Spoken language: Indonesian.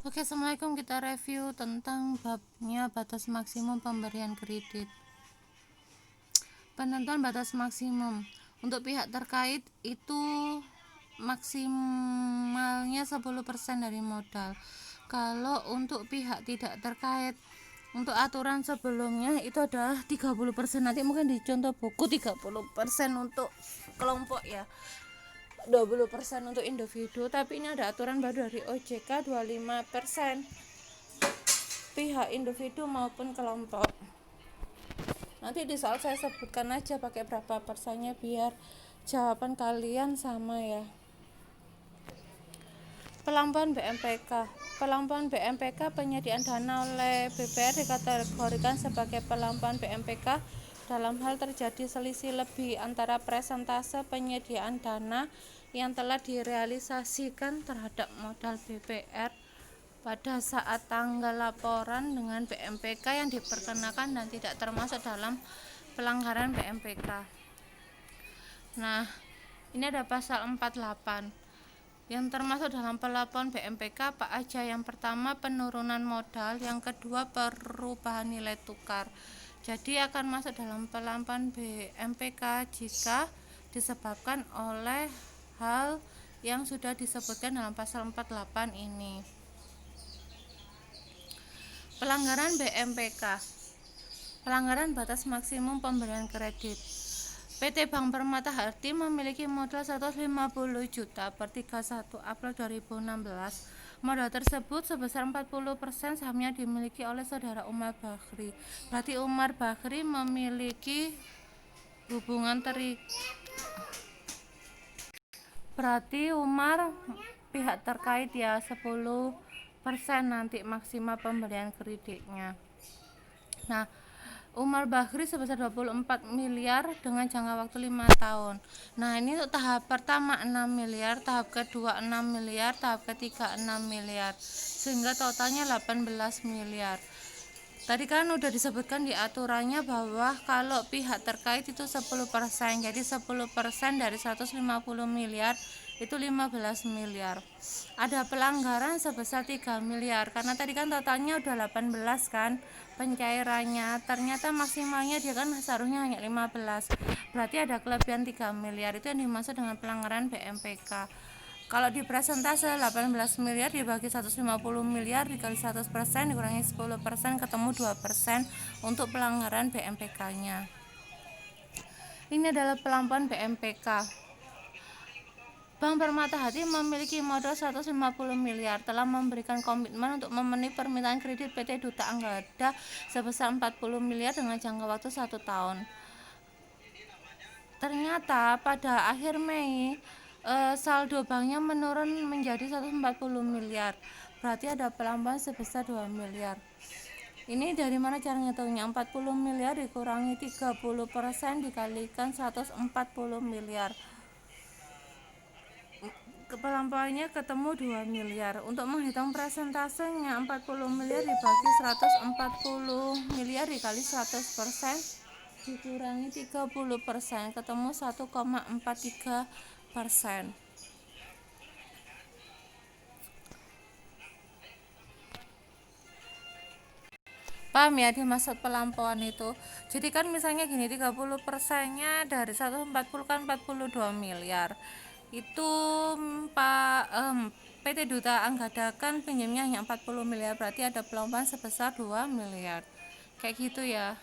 Oke, assalamualaikum. Kita review tentang babnya batas maksimum pemberian kredit. Penentuan batas maksimum untuk pihak terkait itu maksimalnya 10% dari modal. Kalau untuk pihak tidak terkait, untuk aturan sebelumnya itu adalah 30%. Nanti mungkin di contoh buku 30% untuk kelompok ya, 20% untuk individu, tapi ini ada aturan baru dari OJK 25% pihak individu maupun kelompok. Nanti di soal saya sebutkan aja pakai berapa persennya biar jawaban kalian sama ya. Pelampiasan BMPK. Pelampiasan BMPK penyediaan dana oleh BPR dikategorikan sebagai pelampiasan BMPK dalam hal terjadi selisih lebih antara presentase penyediaan dana yang telah direalisasikan terhadap modal BPR pada saat tanggal laporan dengan BMPK yang diperkenakan dan tidak termasuk dalam pelanggaran BMPK. Nah, ini ada pasal 48 yang termasuk dalam pelaporan BMPK apa aja. Yang pertama penurunan modal, yang kedua perubahan nilai tukar. Jadi akan masuk dalam pelaporan BMPK jika disebabkan oleh hal yang sudah disebutkan dalam pasal 48 ini. Pelanggaran BMPK. Pelanggaran batas maksimum pemberian kredit. PT Bank Permata Harti memiliki modal 150 juta per 31 April 2016. Modal tersebut sebesar 40% sahamnya dimiliki oleh saudara Umar Bakri. Berarti Umar Bakri memiliki hubungan berarti Umar pihak terkait ya, 10% nanti maksimal pemberian kreditnya. Nah, Umar Bakri sebesar 24 miliar dengan jangka waktu 5 tahun. Nah, ini untuk tahap pertama 6 miliar, tahap kedua 6 miliar, tahap ketiga 6 miliar. Sehingga totalnya 18 miliar. Tadi kan udah disebutkan di aturannya bahwa kalau pihak terkait itu 10%. Jadi 10% dari 150 miliar itu 15 miliar. Ada pelanggaran sebesar 3 miliar karena tadi kan totalnya udah 18 kan pencairannya, ternyata maksimalnya dia kan seharusnya hanya 15. Berarti ada kelebihan 3 miliar, itu yang dimaksud dengan pelanggaran BMPK. Kalau di presentase 18 miliar dibagi 150 miliar dikali 100% dikurangi 10% ketemu 2% untuk pelanggaran BMPK-nya. Ini adalah pelampauan BMPK. Bank Permata Hati memiliki modal 150 miliar, telah memberikan komitmen untuk memenuhi permintaan kredit PT Duta Anggada sebesar 40 miliar dengan jangka waktu 1 tahun. Ternyata pada akhir Mei saldo banknya menurun menjadi 140 miliar. Berarti ada pelambang sebesar 2 miliar. Ini dari mana cara ngitungnya? 40 miliar dikurangi 30% dikalikan 140 miliar. Pelampauannya ketemu 2 miliar. Untuk menghitung presentasenya 40 miliar dibagi 140 miliar dikali 100% dikurangi 30% ketemu 1,43%. Paham ya dimaksud pelampauan itu? Jadi kan misalnya gini, 30%-nya dari 140 kan 42 miliar. Itu PT Duta Anggada kan pinjamnya hanya 40 miliar, berarti ada pelampauan sebesar 2 miliar. Kayak gitu ya.